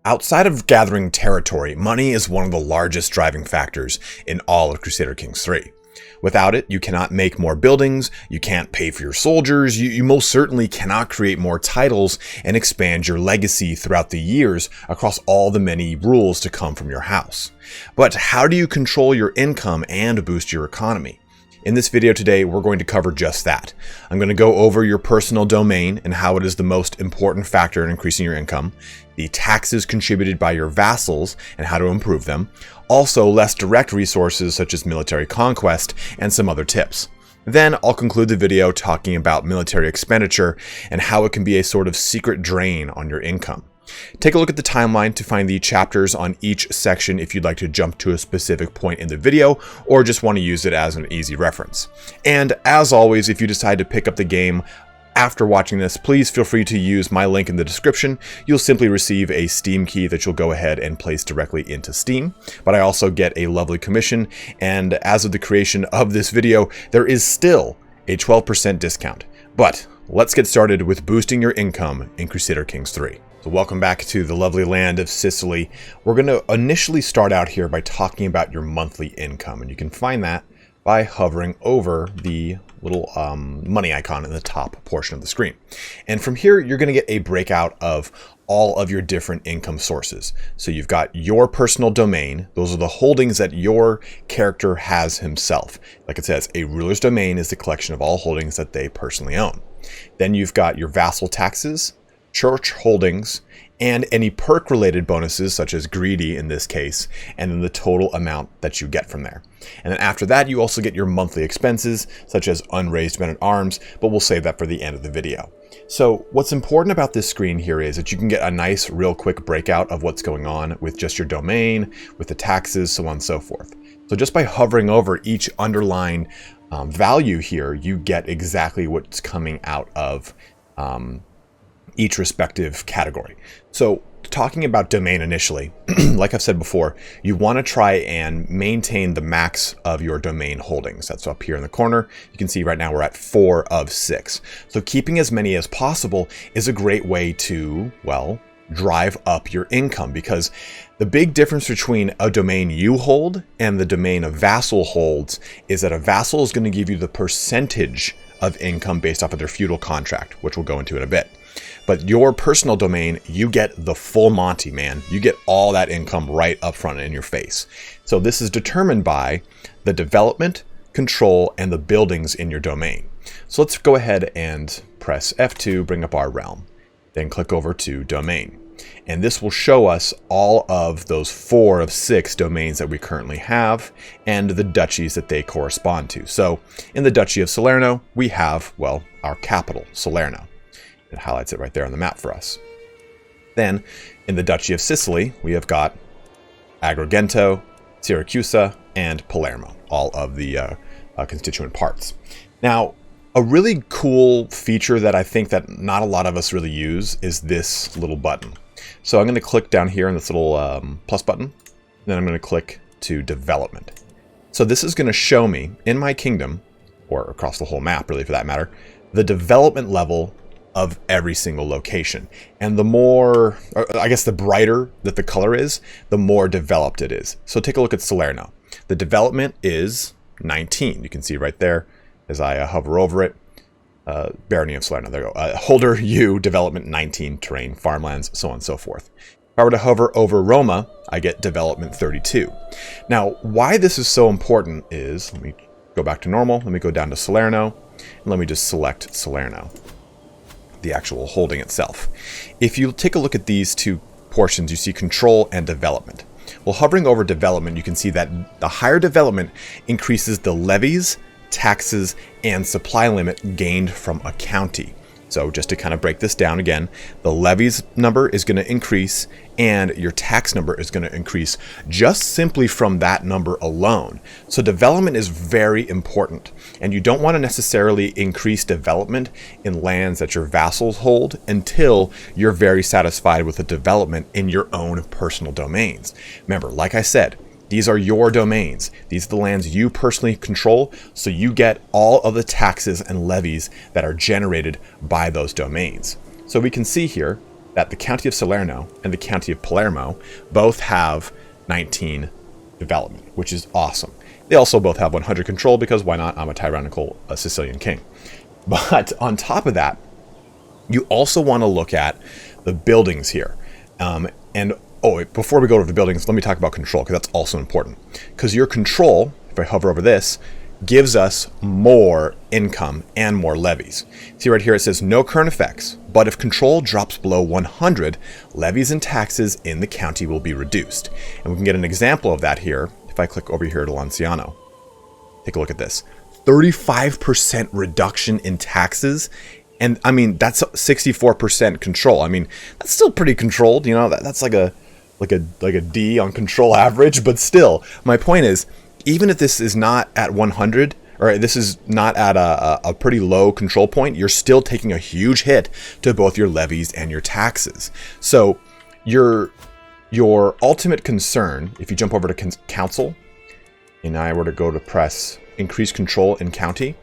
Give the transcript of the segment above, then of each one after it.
Outside of gathering territory, money is one of the largest driving factors in all of Crusader Kings 3. Without it, you cannot make more buildings, you can't pay for your soldiers, you most certainly cannot create more titles and expand your legacy throughout the years across all the many rules to come from your house. But how do you control your income and boost your economy? In this video today, we're going to cover just that. I'm going to go over your personal domain and how it is the most important factor in increasing your income, the taxes contributed by your vassals and how to improve them, also less direct resources such as military conquest, and some other tips. Then I'll conclude the video talking about military expenditure and how it can be a sort of secret drain on your income. Take a look at the timeline to find the chapters on each section if you'd like to jump to a specific point in the video or just want to use it as an easy reference. And as always, if you decide to pick up the game after watching this, please feel free to use my link in the description. You'll simply receive a Steam key that you'll go ahead and place directly into Steam. But I also get a lovely commission, and as of the creation of this video, there is still a 12% discount. But let's get started with boosting your income in Crusader Kings 3. So welcome back to the lovely land of Sicily. We're going to initially start out here by talking about your monthly income, and you can find that by hovering over the little money icon in the top portion of the screen. And from here, you're going to get a breakout of all of your different income sources. So you've got your personal domain. Those are the holdings that your character has himself. Like it says, a ruler's domain is the collection of all holdings that they personally own. Then you've got your vassal taxes, church holdings, and any perk related bonuses such as greedy in this case, and then the total amount that you get from there. And then after that, you also get your monthly expenses such as unraised men at arms, but we'll save that for the end of the video. So what's important about this screen here is that you can get a nice real quick breakout of what's going on with just your domain, with the taxes, so on and so forth. So just by hovering over each underlined value here, you get exactly what's coming out of each respective category. So talking about domain initially, like I've said before, you want to try and maintain the max of your domain holdings. That's up here in the corner. You can see right now we're at 4 of 6. So keeping as many as possible is a great way to, well, drive up your income, because the big difference between a domain you hold and the domain a vassal holds is that a vassal is going to give you the percentage of income based off of their feudal contract, which we'll go into in a bit. But your personal domain, you get the full Monty, man. You get all that income right up front in your face. So this is determined by the development, control, and the buildings in your domain. So let's go ahead and press F2, bring up our realm. Then click over to domain. And this will show us all of those 4 of 6 domains that we currently have and the duchies that they correspond to. So in the Duchy of Salerno, we have, well, our capital, Salerno. It highlights it right there on the map for us. Then in the Duchy of Sicily, we have got Agrigento, Siracusa, and Palermo, all of the constituent parts. Now, a really cool feature that I think that not a lot of us really use is this little button. So I'm going to click down here on this little plus button, and then I'm going to click to development. So this is going to show me in my kingdom, or across the whole map really for that matter, the development level of every single location. And the more, or I guess the brighter that the color is, the more developed it is. So take a look at Salerno. The development is 19. You can see right there as I hover over it. Barony of Salerno, there you go. Holder U, development 19, terrain, farmlands, so on and so forth. If I were to hover over Roma, I get development 32. Now, why this is so important is, let me go back to normal, let me go down to Salerno, and let me just select Salerno, the actual holding itself. If you take a look at these two portions, you see control and development. Well, hovering over development, you can see that the higher development increases the levies, taxes, and supply limit gained from a county. So just to kind of break this down again, the levies number is going to increase and your tax number is going to increase just simply from that number alone. So development is very important, and you don't want to necessarily increase development in lands that your vassals hold until you're very satisfied with the development in your own personal domains. Remember, like I said, these are your domains. These are the lands you personally control, so you get all of the taxes and levies that are generated by those domains. So we can see here that the county of Salerno and the county of Palermo both have 19 development, which is awesome. They also both have 100 control because why not? I'm a tyrannical Sicilian king. But on top of that, you also want to look at the buildings here. Before we go to the buildings, let me talk about control, because that's also important. Because your control, if I hover over this, gives us more income and more levies. See right here, it says no current effects, but if control drops below 100, levies and taxes in the county will be reduced. And we can get an example of that here. If I click over here to Lanciano, take a look at this. 35% reduction in taxes. And I mean, that's 64% control. I mean, that's still pretty controlled. You know, that's like a D on control average, but still, my point is, even if this is not at 100, or this is not at a pretty low control point, you're still taking a huge hit to both your levies and your taxes. So your ultimate concern, if you jump over to council, and I were to go to press increase control in county,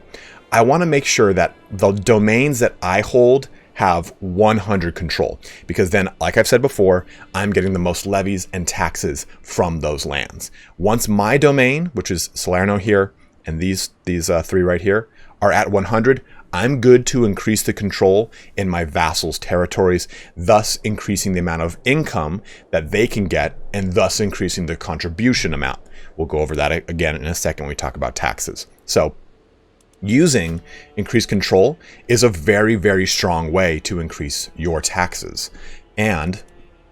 I want to make sure that the domains that I hold have 100 control, because then, like I've said before, I'm getting the most levies and taxes from those lands. Once my domain, which is Salerno here, and these three right here, are at 100, I'm good to increase the control in my vassals' territories, thus increasing the amount of income that they can get, and thus increasing the contribution amount. We'll go over that again in a second when we talk about taxes. So using increased control is a very, very strong way to increase your taxes, and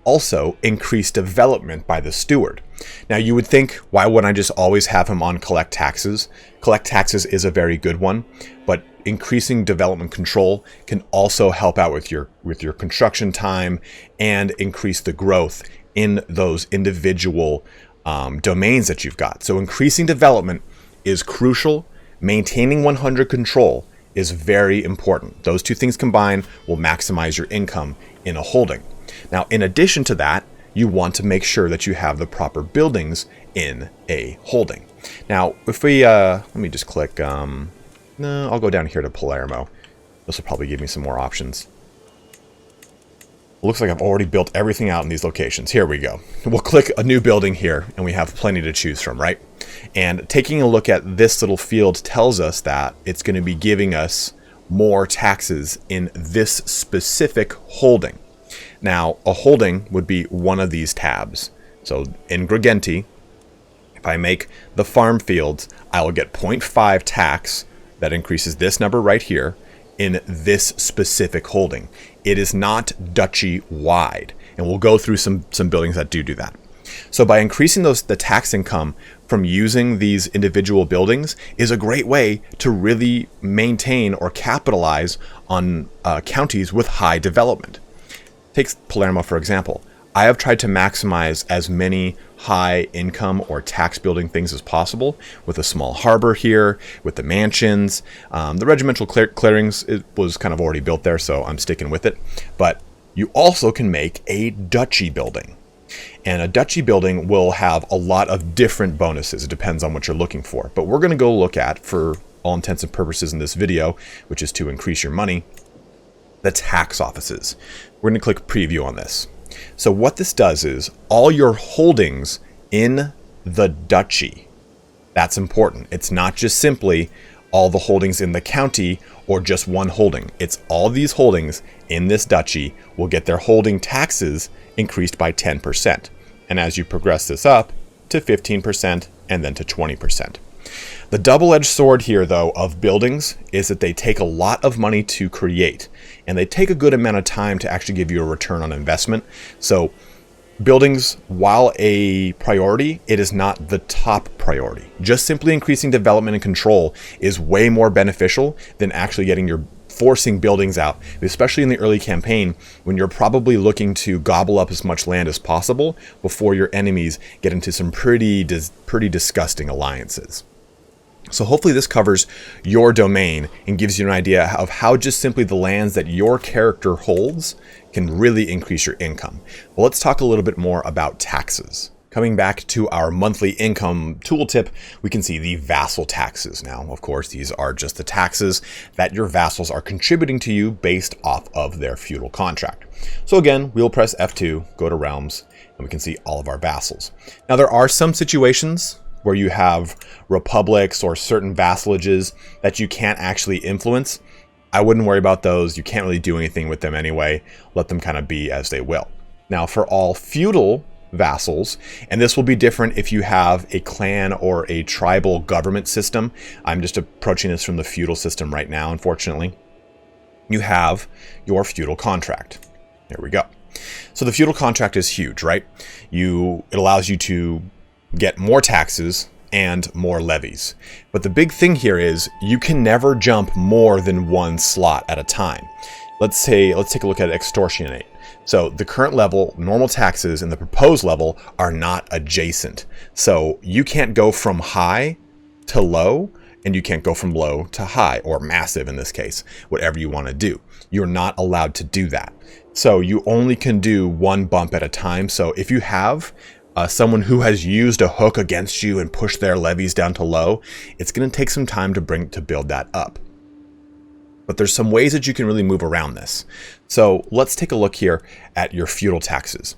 also increase development by the steward. Now you would think, why wouldn't I just always have him on collect taxes? Collect taxes is a very good one, but increasing development control can also help out with your construction time and increase the growth in those individual domains that you've got. So increasing development is crucial. Maintaining 100 control is very important. Those two things combined will maximize your income in a holding. Now, in addition to that, you want to make sure that you have the proper buildings in a holding. Now, if we, let me just click, no, I'll go down here to Palermo. This will probably give me some more options. It looks like I've already built everything out in these locations. Here we go. We'll click a new building here, and we have plenty to choose from, right? And taking a look at this little field tells us that it's going to be giving us more taxes in this specific holding. Now, a holding would be one of these tabs. So in Gregenti, if I make the farm fields, I will get 0.5 tax. That increases this number right here in this specific holding. It is not duchy wide, and we'll go through some buildings that do that. So by increasing the tax income from using these individual buildings is a great way to really maintain or capitalize on counties with high development. Take Palermo, for example. I have tried to maximize as many high income or tax building things as possible with a small harbor here, with the mansions. The regimental clearings, it was kind of already built there, so I'm sticking with it. But you also can make a duchy building. And a duchy building will have a lot of different bonuses. It depends on what you're looking for. But we're going to go look at, for all intents and purposes in this video, which is to increase your money, the tax offices. We're going to click preview on this. So what this does is all your holdings in the duchy. That's important. It's not just simply all the holdings in the county or just one holding. It's all these holdings in this duchy will get their holding taxes increased by 10%. And as you progress this up to 15% and then to 20%. The double-edged sword here, though, of buildings is that they take a lot of money to create, and they take a good amount of time to actually give you a return on investment. So buildings, while a priority, it is not the top priority. Just simply increasing development and control is way more beneficial than actually forcing buildings out, especially in the early campaign when you're probably looking to gobble up as much land as possible before your enemies get into some pretty disgusting alliances. So hopefully this covers your domain and gives you an idea of how just simply the lands that your character holds can really increase your income. Well, let's talk a little bit more about taxes. Coming back to our monthly income tooltip, we can see the vassal taxes. Now, of course, these are just the taxes that your vassals are contributing to you based off of their feudal contract. So again, we'll press F2, go to realms, and we can see all of our vassals. Now, there are some situations where you have republics or certain vassalages that you can't actually influence. I wouldn't worry about those. You can't really do anything with them anyway. Let them kind of be as they will. Now, for all feudal vassals, and this will be different if you have a clan or a tribal government system. I'm just approaching this from the feudal system right now, unfortunately. You have your feudal contract. There we go. So the feudal contract is huge, right? It allows you to get more taxes and more levies. But the big thing here is you can never jump more than one slot at a time. Let's take a look at extortionate. So the current level, normal taxes, and the proposed level are not adjacent. So you can't go from high to low, and you can't go from low to high, or massive in this case, whatever you want to do. You're not allowed to do that. So you only can do one bump at a time. So if you have someone who has used a hook against you and pushed their levies down to low, it's going to take some time to build that up. But there's some ways that you can really move around this. So let's take a look here at your feudal taxes.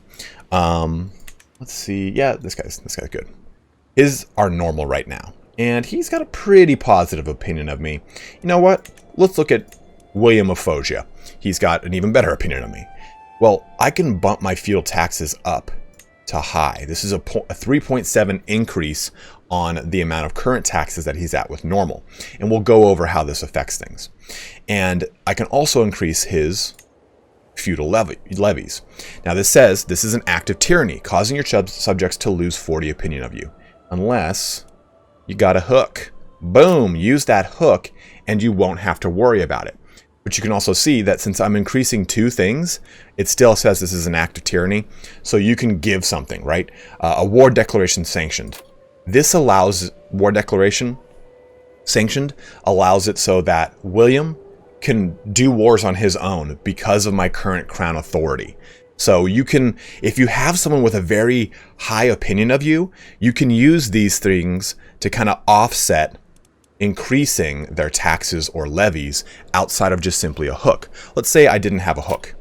Let's see. Yeah, this guy's good. His are normal right now, and he's got a pretty positive opinion of me. You know what? Let's look at William of Foggia. He's got an even better opinion of me. Well, I can bump my feudal taxes up to high. This is a 3.7 increase on the amount of current taxes that he's at with normal. And we'll go over how this affects things. And I can also increase his feudal levies. Now this says this is an act of tyranny, causing your subjects to lose 40 opinion of you. Unless you got a hook. Boom, use that hook and you won't have to worry about it. But you can also see that since I'm increasing two things, it still says this is an act of tyranny. So you can give something, right? A war declaration sanctioned. This allows war declaration sanctioned, allows it so that William can do wars on his own because of my current crown authority. So you can, if you have someone with a very high opinion of you, you can use these things to kind of offset increasing their taxes or levies outside of just simply a hook. Let's say I didn't have a hook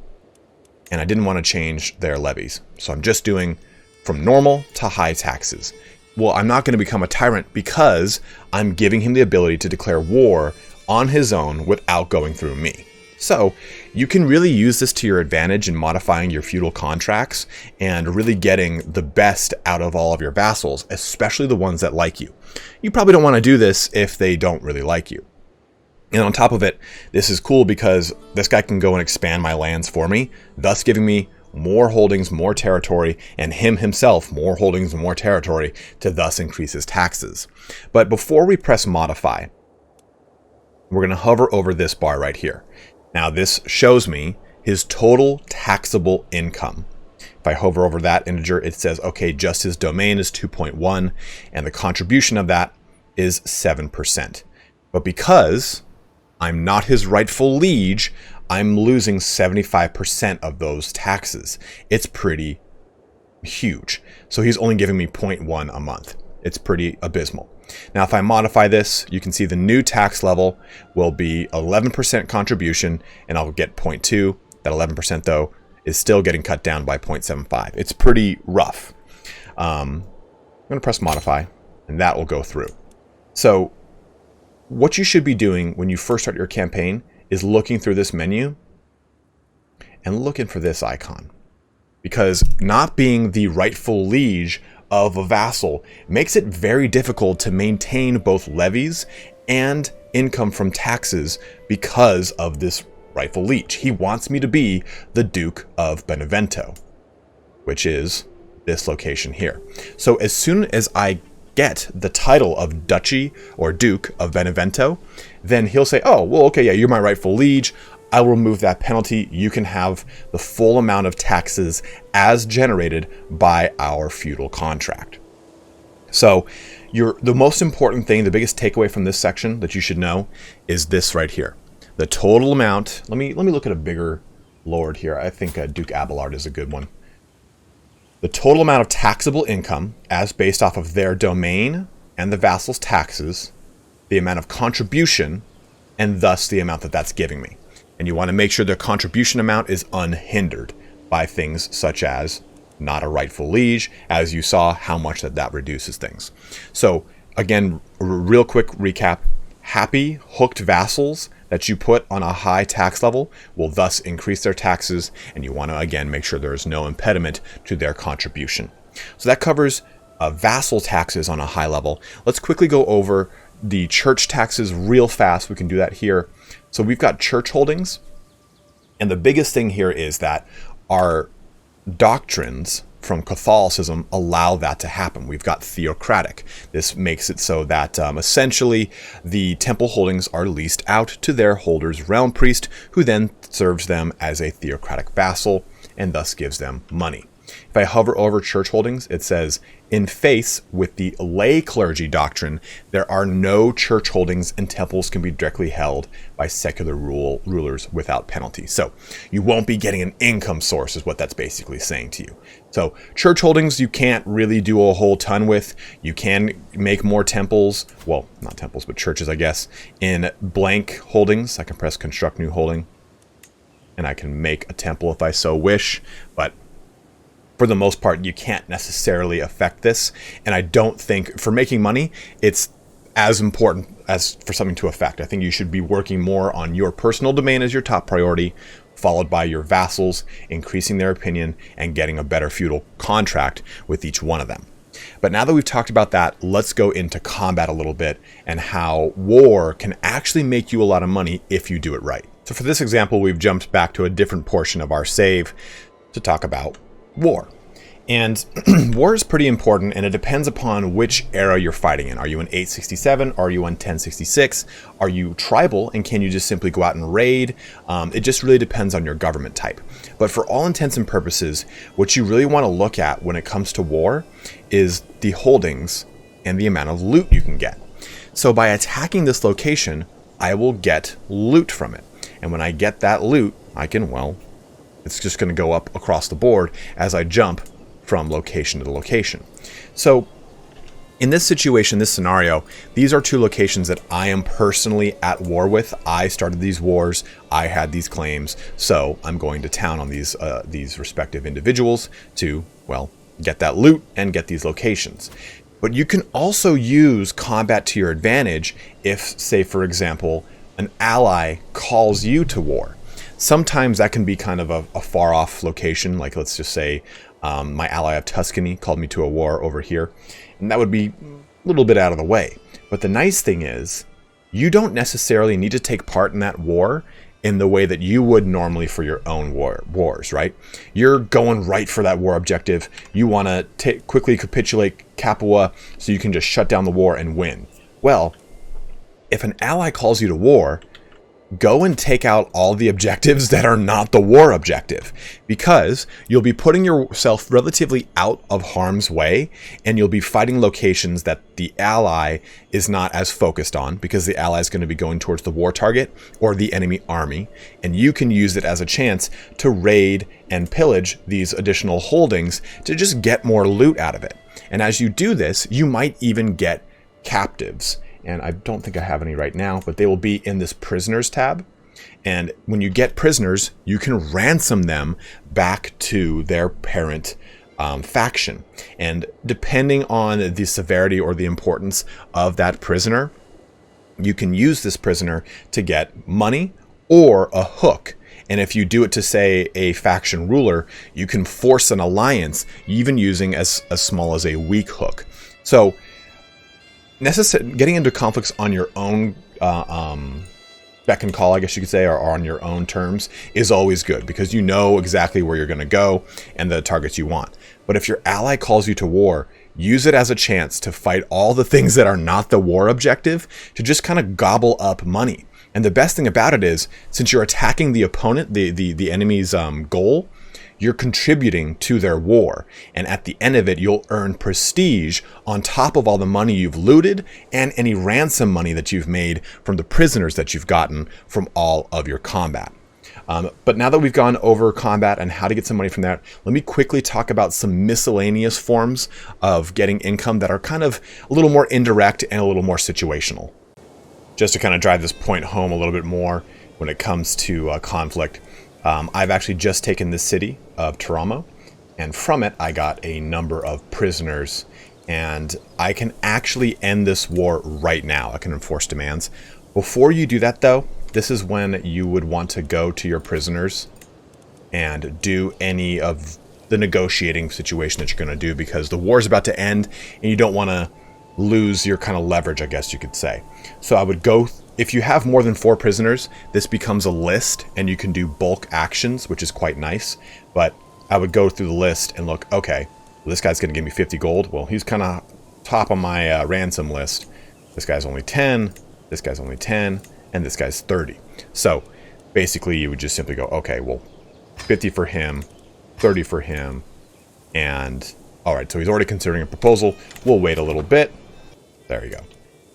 and I didn't want to change their levies. So I'm just doing from normal to high taxes. Well, I'm not going to become a tyrant because I'm giving him the ability to declare war on his own without going through me. So you can really use this to your advantage in modifying your feudal contracts and really getting the best out of all of your vassals, especially the ones that like you. You probably don't want to do this if they don't really like you. And on top of it, this is cool because this guy can go and expand my lands for me, thus giving me more holdings, more territory, and him himself more holdings and more territory to thus increase his taxes. But before we press modify, we're going to hover over this bar right here. Now this shows me his total taxable income. If I hover over that integer, it says, okay, just his domain is 2.1 and the contribution of that is 7%. But because I'm not his rightful liege, I'm losing 75% of those taxes. It's pretty huge. So he's only giving me 0.1 a month. It's pretty abysmal. Now, if I modify this, you can see the new tax level will be 11% contribution, and I'll get 0.2. That 11%, though, is still getting cut down by 0.75. It's pretty rough. I'm going to press modify, and that will go through. So what you should be doing when you first start your campaign is looking through this menu and looking for this icon. Because not being the rightful liege of a vassal makes it very difficult to maintain both levies and income from taxes because of this rightful liege. He wants me to be the Duke of Benevento, which is this location here. So as soon as I get the title of Duchy or Duke of Benevento, then he'll say, oh, well, okay, yeah, you're my rightful liege. I will remove that penalty. You can have the full amount of taxes as generated by our feudal contract. So the most important thing, the biggest takeaway from this section that you should know is this right here. The total amount, let me look at a bigger lord here. I think Duke Abelard is a good one. the total amount of taxable income as based off of their domain and the vassal's taxes, the amount of contribution, and thus the amount that that's giving me. And you want to make sure the contribution amount is unhindered by things such as not a rightful liege, as you saw how much that reduces things. So again, real quick recap, happy hooked vassals that you put on a high tax level will thus increase their taxes, and you want to again make sure there is no impediment to their contribution. So that covers vassal taxes on a high level. Let's quickly go over the church taxes real fast. We can do that here. So we've got church holdings, and the biggest thing here is that our doctrines from Catholicism allow that to happen. We've got theocratic. This makes it so that essentially the temple holdings are leased out to their holder's realm priest, who then serves them as a theocratic vassal and thus gives them money. If I hover over church holdings, it says, in face with the lay clergy doctrine, there are no church holdings and temples can be directly held by secular rulers without penalty. So you won't be getting an income source is what that's basically saying to you. So church holdings, you can't really do a whole ton with. You can make more temples, well, not temples, but churches, I guess, in blank holdings. I can press construct new holding and I can make a temple if I so wish, but for the most part, you can't necessarily affect this. And I don't think for making money, it's as important as for something to affect. I think you should be working more on your personal domain as your top priority, followed by your vassals, increasing their opinion and getting a better feudal contract with each one of them. But now that we've talked about that, let's go into combat a little bit and how war can actually make you a lot of money if you do it right. So for this example, we've jumped back to a different portion of our save to talk about war. And war is pretty important, and it depends upon which era you're fighting in. Are you in 867? Are you in 1066? Are you tribal, and can you just simply go out and raid? It just really depends on your government type. But for all intents and purposes, what you really want to look at when it comes to war is the holdings and the amount of loot you can get. So by attacking this location, I will get loot from it. And when I get that loot, I can, well, it's just going to go up across the board as I jump from location to location. So in this situation, this scenario, these are two locations that I am personally at war with. I started these wars. I had these claims. So I'm going to town on these respective individuals to, well, get that loot and get these locations. But you can also use combat to your advantage if, say, for example, an ally calls you to war. Sometimes that can be kind of a far off location, like let's just say my ally of Tuscany called me to a war over here, and that would be a little bit out of the way. But the nice thing is, you don't necessarily need to take part in that war in the way that you would normally for your own wars, right? You're going right for that war objective. You want to quickly capitulate Capua so you can just shut down the war and win. Well, if an ally calls you to war, go and take out all the objectives that are not the war objective, because you'll be putting yourself relatively out of harm's way, and you'll be fighting locations that the ally is not as focused on, because the ally is going to be going towards the war target or the enemy army, and you can use it as a chance to raid and pillage these additional holdings to just get more loot out of it. And as you do this, you might even get captives. And I don't think I have any right now, but they will be in this prisoners tab. And when you get prisoners, you can ransom them back to their parent faction. And depending on the severity or the importance of that prisoner, you can use this prisoner to get money or a hook. And if you do it to, say, a faction ruler, you can force an alliance, even using as small as a weak hook. So getting into conflicts on your own beck and call, I guess you could say, or on your own terms is always good, because you know exactly where you're going to go and the targets you want. But if your ally calls you to war, use it as a chance to fight all the things that are not the war objective, to just kind of gobble up money. And the best thing about it is, since you're attacking the opponent, the enemy's goal, you're contributing to their war. And at the end of it, you'll earn prestige on top of all the money you've looted and any ransom money that you've made from the prisoners that you've gotten from all of your combat. But now that we've gone over combat and how to get some money from that, let me quickly talk about some miscellaneous forms of getting income that are kind of a little more indirect and a little more situational. Just to kind of drive this point home a little bit more when it comes to conflict, I've actually just taken the city of Teramo, and from it I got a number of prisoners, and I can actually end this war right now. I can enforce demands. Before you do that though, this is when you would want to go to your prisoners and do any of the negotiating situation that you're going to do, because the war is about to end and you don't want to lose your kind of leverage, I guess you could say. So I would go, if you have more than 4 prisoners, this becomes a list and you can do bulk actions, which is quite nice. But I would go through the list and look, okay, well, this guy's going to give me 50 gold. Well, he's kind of top on my ransom list. This guy's only 10, this guy's only 10, and this guy's 30. So basically you would just simply go, okay, well, 50 for him, 30 for him, and all right, so he's already considering a proposal. We'll wait a little bit. There you go.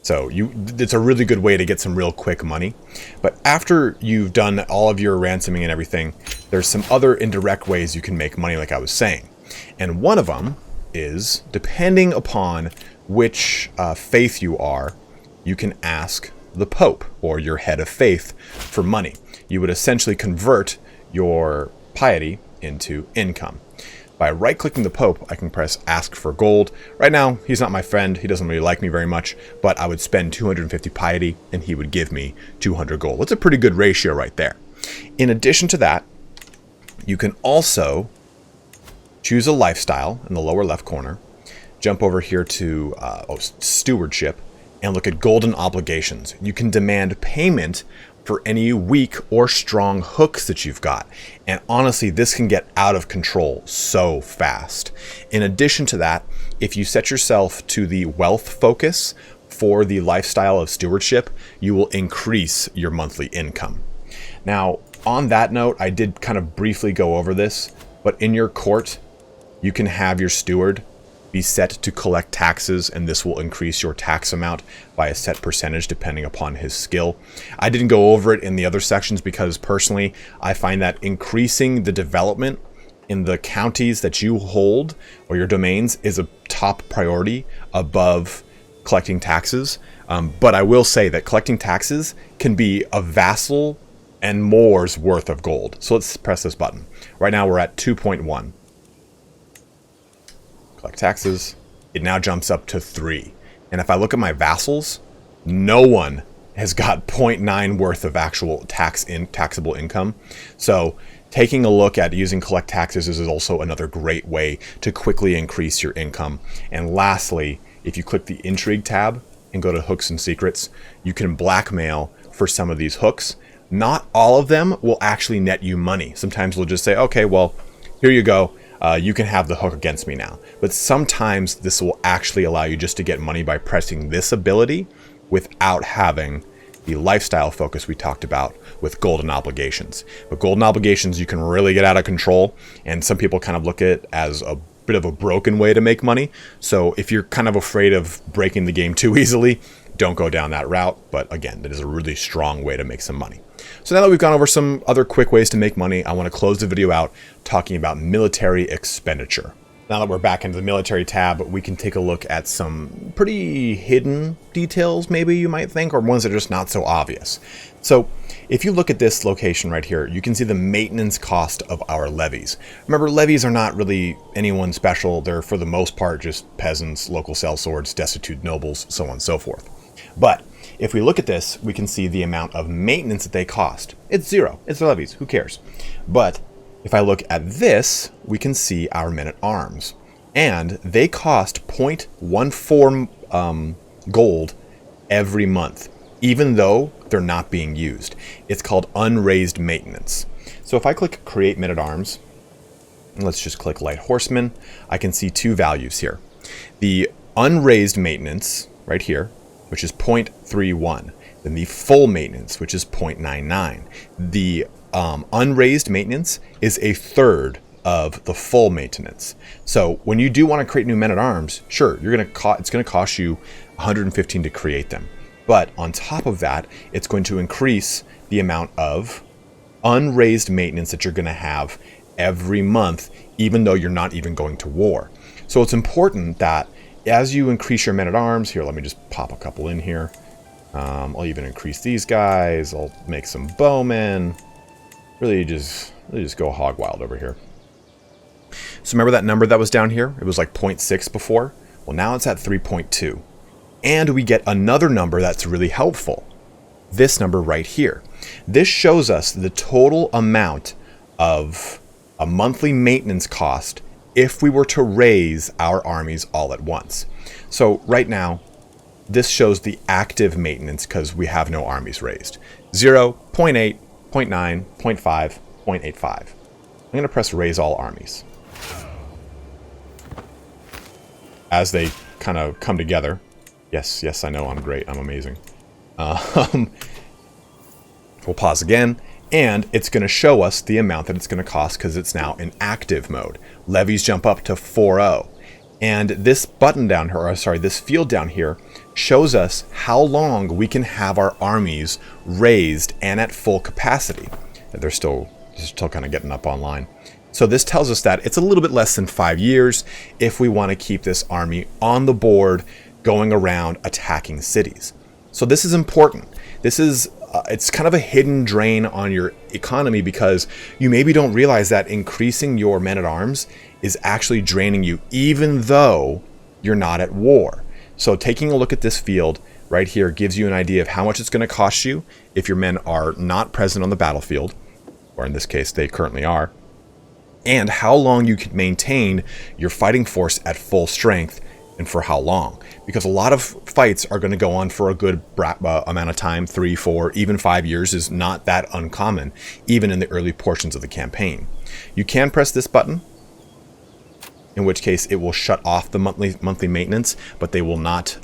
So it's a really good way to get some real quick money. But after you've done all of your ransoming and everything, there's some other indirect ways you can make money, like I was saying. And one of them is, depending upon which faith you are, you can ask the Pope or your head of faith for money. You would essentially convert your piety into income. By right-clicking the Pope, I can press Ask for Gold. Right now, he's not my friend. He doesn't really like me very much, but I would spend 250 piety, and he would give me 200 gold. That's a pretty good ratio right there. In addition to that, you can also choose a lifestyle in the lower left corner, jump over here to Stewardship, and look at Golden Obligations. You can demand payment for any weak or strong hooks that you've got. And honestly, this can get out of control so fast. In addition to that, if you set yourself to the wealth focus for the lifestyle of stewardship, you will increase your monthly income. Now, on that note, I did kind of briefly go over this, but in your court, you can have your steward be set to collect taxes, and this will increase your tax amount by a set percentage depending upon his skill. I didn't go over it in the other sections because personally I find that increasing the development in the counties that you hold or your domains is a top priority above collecting taxes. But I will say that collecting taxes can be a vassal and more's worth of gold. So let's press this button. Right now we're at 2.1. Collect taxes. It now jumps up to 3. And if I look at my vassals, no one has got 0.9 worth of actual taxable income. So taking a look at using collect taxes is also another great way to quickly increase your income. And lastly, if you click the intrigue tab and go to hooks and secrets, you can blackmail for some of these hooks. Not all of them will actually net you money. Sometimes we'll just say, okay, well, here you go. You can have the hook against me now. But sometimes this will actually allow you just to get money by pressing this ability without having the lifestyle focus we talked about with golden obligations. But golden obligations, you can really get out of control, and some people kind of look at it as a bit of a broken way to make money. So if you're kind of afraid of breaking the game too easily, don't go down that route. But again, that is a really strong way to make some money. So now that we've gone over some other quick ways to make money, I want to close the video out talking about military expenditure. Now that we're back into the military tab, we can take a look at some pretty hidden details, maybe you might think, or ones that are just not so obvious. So if you look at this location right here, you can see the maintenance cost of our levies. Remember, levies are not really anyone special. They're for the most part just peasants, local sellswords, destitute nobles, so on and so forth. But if we look at this, we can see the amount of maintenance that they cost. It's 0. It's their levies. Who cares? But if I look at this, we can see our men-at-arms. And they cost 0.14 gold every month, even though they're not being used. It's called unraised maintenance. So if I click Create Men-at-Arms, and let's just click Light Horseman, I can see 2 values here. The unraised maintenance, right here, which is 0.31. Then the full maintenance, which is 0.99. The unraised maintenance is a third of the full maintenance. So when you do want to create new men-at-arms, sure, it's going to cost you 115 to create them. But on top of that, it's going to increase the amount of unraised maintenance that you're going to have every month, even though you're not even going to war. So it's important that as you increase your men-at-arms, here, let me just pop a couple in here. I'll even increase these guys. I'll make some bowmen. Really just go hog wild over here. So remember that number that was down here? It was like 0.6 before. Well, now it's at 3.2. And we get another number that's really helpful. This number right here. This shows us the total amount of a monthly maintenance cost if we were to raise our armies all at once. So right now, this shows the active maintenance because we have no armies raised. 0, 0.8, 0.9, 0.5, 0.85. I'm going to press raise all armies. As they kind of come together. Yes, I know I'm great. I'm amazing. We'll pause again. And it's going to show us the amount that it's going to cost because it's now in active mode. Levies jump up to 4.0. And this button down here, or sorry, this field down here shows us how long we can have our armies raised and at full capacity. They're still kind of getting up online. So this tells us that it's a little bit less than 5 years if we want to keep this army on the board going around attacking cities. So this is important. This is it's kind of a hidden drain on your economy because you maybe don't realize that increasing your men-at-arms is actually draining you even though you're not at war. So taking a look at this field right here gives you an idea of how much it's going to cost you if your men are not present on the battlefield, or in this case they currently are, and how long you can maintain your fighting force at full strength and for how long. Because a lot of fights are going to go on for a good amount of time, 3, 4, even 5 years is not that uncommon, even in the early portions of the campaign. You can press this button, in which case it will shut off the monthly maintenance, but they will not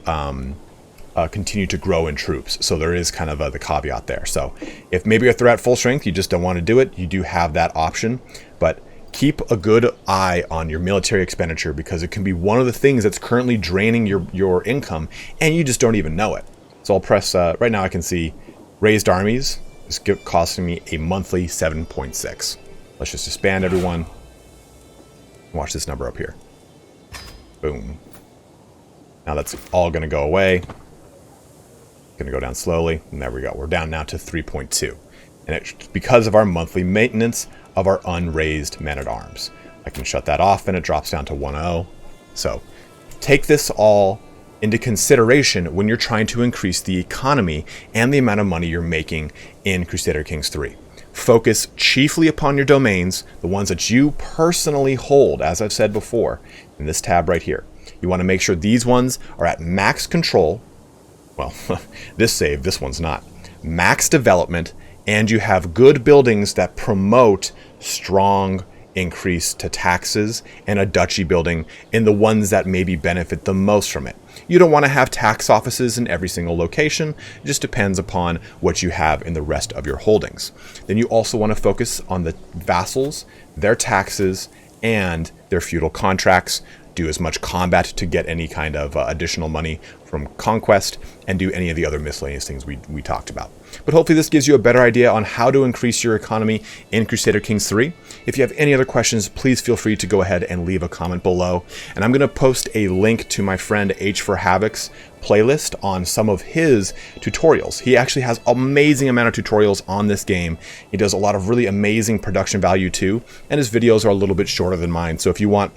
continue to grow in troops. So there is kind of the caveat there. So if maybe if they're at full strength, you just don't want to do it, you do have that option. But keep a good eye on your military expenditure because it can be one of the things that's currently draining your income and you just don't even know it. So I'll press, right now I can see raised armies is costing me a monthly 7.6. Let's just expand everyone. Watch this number up here. Boom. Now that's all going to go away. Going to go down slowly. And there we go. We're down now to 3.2. And it's because of our monthly maintenance of our unraised men-at-arms. I can shut that off and it drops down to 1.0. So take this all into consideration when you're trying to increase the economy and the amount of money you're making in Crusader Kings 3. Focus chiefly upon your domains, the ones that you personally hold, as I've said before, in this tab right here. You want to make sure these ones are at max control. Well, this one's not. Max development, and you have good buildings that promote strong increase to taxes and a duchy building in the ones that maybe benefit the most from it. You don't want to have tax offices in every single location. It just depends upon what you have in the rest of your holdings. Then you also want to focus on the vassals, their taxes, and their feudal contracts. Do as much combat to get any kind of additional money from Conquest, and do any of the other miscellaneous things we talked about. But hopefully this gives you a better idea on how to increase your economy in Crusader Kings 3. If you have any other questions, please feel free to go ahead and leave a comment below. And I'm going to post a link to my friend H4Havoc's playlist on some of his tutorials. He actually has an amazing amount of tutorials on this game. He does a lot of really amazing production value too, and his videos are a little bit shorter than mine. So if you want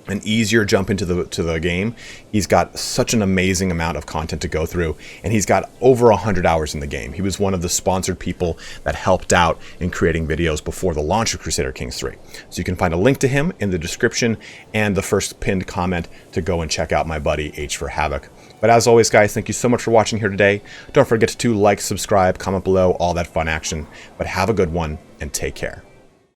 an easier jump into the game, he's got such an amazing amount of content to go through, and he's got over 100 hours in the game. He was one of the sponsored people that helped out in creating videos before the launch of Crusader Kings 3. So you can find a link to him in the description and the first pinned comment to go and check out my buddy H4Havoc. But as always, guys, thank you so much for watching here today. Don't forget to like, subscribe, comment below, all that fun action. But have a good one and take care.